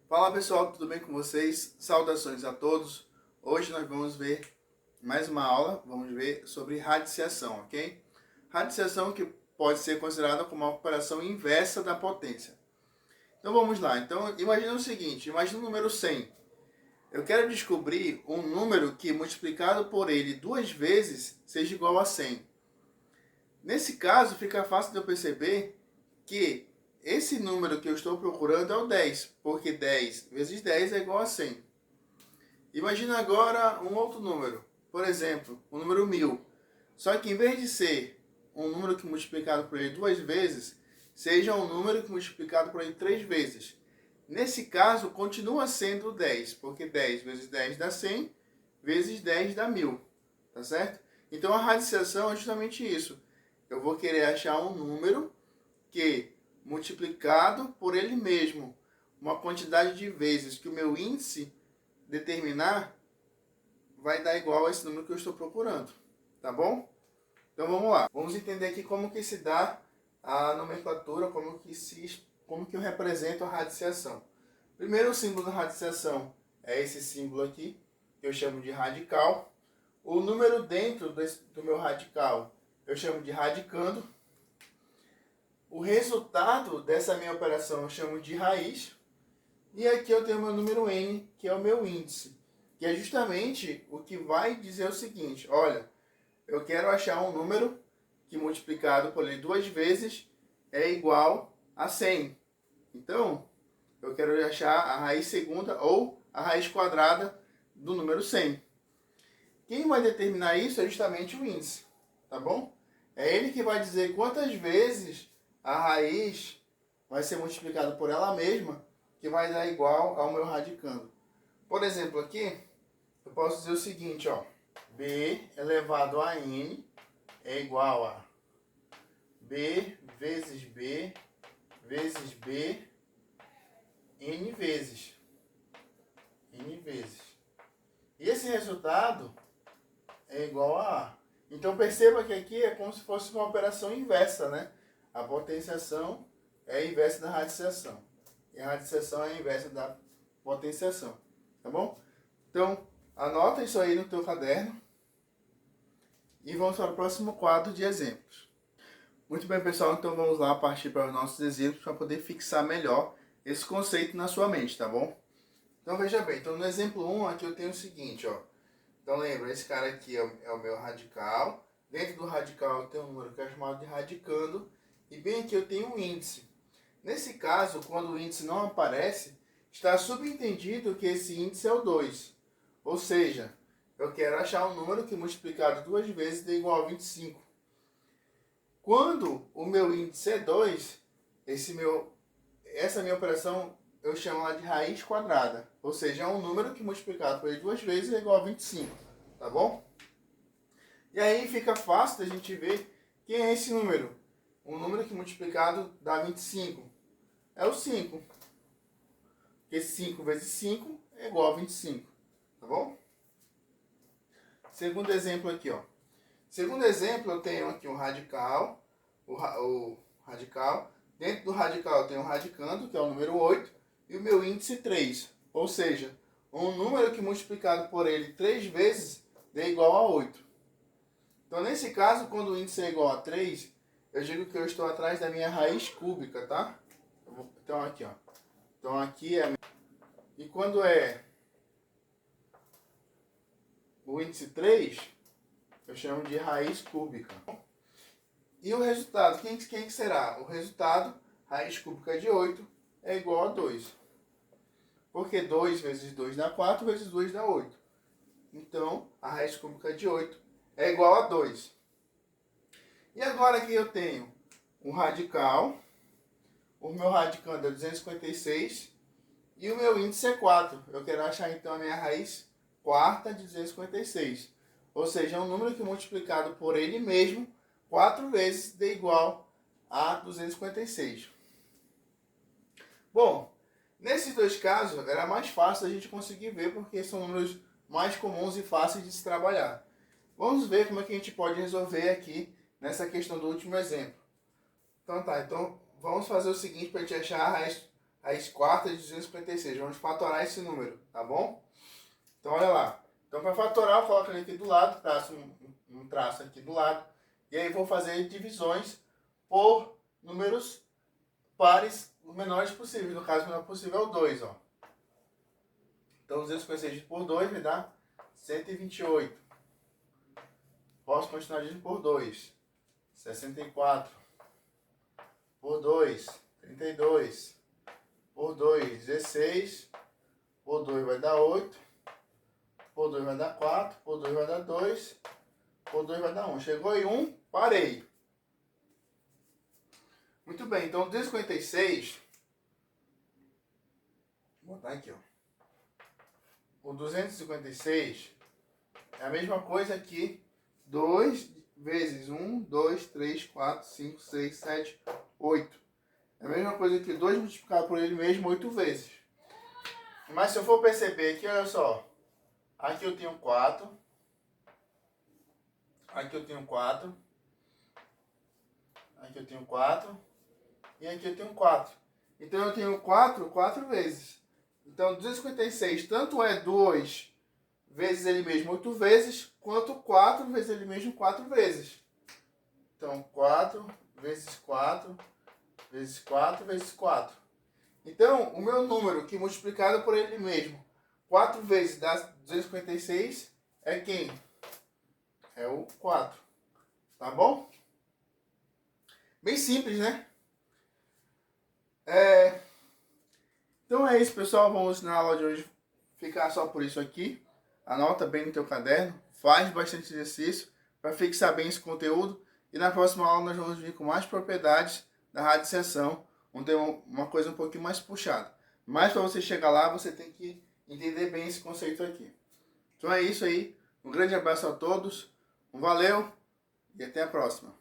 Fala pessoal, tudo bem com vocês? Saudações a todos. Hoje nós vamos ver mais uma aula, vamos ver sobre radiciação, ok? Radiciação que pode ser considerada como uma operação inversa da potência. Então vamos lá, então imagina o seguinte, imagina o número 100. Eu quero descobrir um número que multiplicado por ele duas vezes seja igual a 100. Nesse caso fica fácil de eu perceber que esse número que eu estou procurando é o 10, porque 10 vezes 10 é igual a 100. Imagina agora um outro número, por exemplo, o número 1000. Só que em vez de ser um número que multiplicado por ele duas vezes, seja um número que multiplicado por ele três vezes. Nesse caso, continua sendo 10, porque 10 vezes 10 dá 100, vezes 10 dá 1000, tá certo? Então a radiciação é justamente isso. Eu vou querer achar um número que, multiplicado por ele mesmo, uma quantidade de vezes que o meu índice determinar, vai dar igual a esse número que eu estou procurando, tá bom? Então vamos lá. Vamos entender aqui como que se dá a nomenclatura, como que eu represento a radiciação. Primeiro, o símbolo da radiciação é esse símbolo aqui, que eu chamo de radical. O número dentro do meu radical eu chamo de radicando. O resultado dessa minha operação eu chamo de raiz. E aqui eu tenho o meu número n, que é o meu índice, que é justamente o que vai dizer o seguinte: olha, eu quero achar um número que multiplicado por ele duas vezes é igual a 100. Então, eu quero achar a raiz segunda ou a raiz quadrada do número 100. Quem vai determinar isso é justamente o índice, tá bom? É ele que vai dizer quantas vezes a raiz vai ser multiplicada por ela mesma, que vai dar igual ao meu radicando. Por exemplo, aqui, eu posso dizer o seguinte, ó. B elevado a n é igual a B vezes B vezes B n vezes. N vezes. E esse resultado é igual a A. Então perceba que aqui é como se fosse uma operação inversa, né? A potenciação é a inversa da radiciação. E a radiciação é a inversa da potenciação. Tá bom? Então, anota isso aí no teu caderno. E vamos para o próximo quadro de exemplos. Muito bem, pessoal. Então vamos lá partir para os nossos exemplos para poder fixar melhor esse conceito na sua mente, tá bom? Então veja bem. Então no exemplo 1 aqui eu tenho o seguinte, ó. Então lembra, esse cara aqui é o meu radical. Dentro do radical eu tenho um número que é chamado de radicando. E bem aqui eu tenho um índice. Nesse caso, quando o índice não aparece, está subentendido que esse índice é o 2. Ou seja, eu quero achar um número que multiplicado duas vezes dê igual a 25. Quando o meu índice é 2, essa minha operação eu chamo ela de raiz quadrada. Ou seja, é um número que multiplicado por ele duas vezes é igual a 25. Tá bom? E aí fica fácil da gente ver quem é esse número. Um número que multiplicado dá 25. É o 5. Porque 5 vezes 5 é igual a 25. Tá bom? Segundo exemplo aqui, ó. Segundo exemplo, eu tenho aqui um radical. O radical. Dentro do radical eu tenho um radicando, que é o número 8. E o meu índice 3. Ou seja, um número que multiplicado por ele 3 vezes dê igual a 8. Então, nesse caso, quando o índice é igual a 3, eu digo que eu estou atrás da minha raiz cúbica, tá? Então, aqui, ó. Então, aqui é a minha... E quando é o índice 3, eu chamo de raiz cúbica. E o resultado, quem que será? O resultado, raiz cúbica de 8, é igual a 2. Porque 2 vezes 2 dá 4, vezes 2 dá 8. Então, a raiz cúbica de 8 é igual a 2. E agora aqui eu tenho um radical. O meu radicando é 256 e o meu índice é 4. Eu quero achar então a minha raiz quarta de 256. Ou seja, é um número que multiplicado por ele mesmo 4 vezes dê igual a 256. Bom, nesses dois casos era mais fácil a gente conseguir ver porque são números mais comuns e fáceis de se trabalhar. Vamos ver como é que a gente pode resolver aqui nessa questão do último exemplo. Então tá, então vamos fazer o seguinte para a gente achar a raiz quarta de 256. Vamos fatorar esse número, tá bom? Então, olha lá. Então, para fatorar, eu coloco ele aqui do lado, traço um traço aqui do lado. E aí, vou fazer divisões por números pares os menores possíveis. No caso, o menor possível é o 2, ó. Então, 256 por 2 me dá 128. Posso continuar dividindo por 2. 64. Por 2, 32. Por 2, 16. Por 2 vai dar 8. Por 2 vai dar 4. Por 2 vai dar 2. Por 2 vai dar 1. Chegou em 1, parei. Muito bem, então 256. Vou botar aqui, ó. O 256 é a mesma coisa que 2 vezes 1, 2, 3, 4, 5, 6, 7, 8. É a mesma coisa que 2 multiplicado por ele mesmo 8 vezes. Mas se eu for perceber aqui, olha só. Aqui eu tenho 4. Aqui eu tenho 4. Aqui eu tenho 4. E aqui eu tenho 4. Então eu tenho 4 vezes. Então 256 tanto é 2 vezes ele mesmo 8 vezes, quanto 4 vezes ele mesmo 4 vezes. Então 4 vezes 4 vezes 4 vezes 4. Então o meu número que multiplicado por ele mesmo 4 vezes dá 256 é quem? É o 4. Tá bom? Bem simples, né? Então é isso, pessoal. Vamos na aula de hoje ficar só por isso aqui. Anota bem no teu caderno. Faz bastante exercício para fixar bem esse conteúdo. E na próxima aula nós vamos vir com mais propriedades da radiciação, onde tem uma coisa um pouquinho mais puxada. Mas para você chegar lá, você tem que entender bem esse conceito aqui. Então é isso aí. Um grande abraço a todos. Valeu e até a próxima.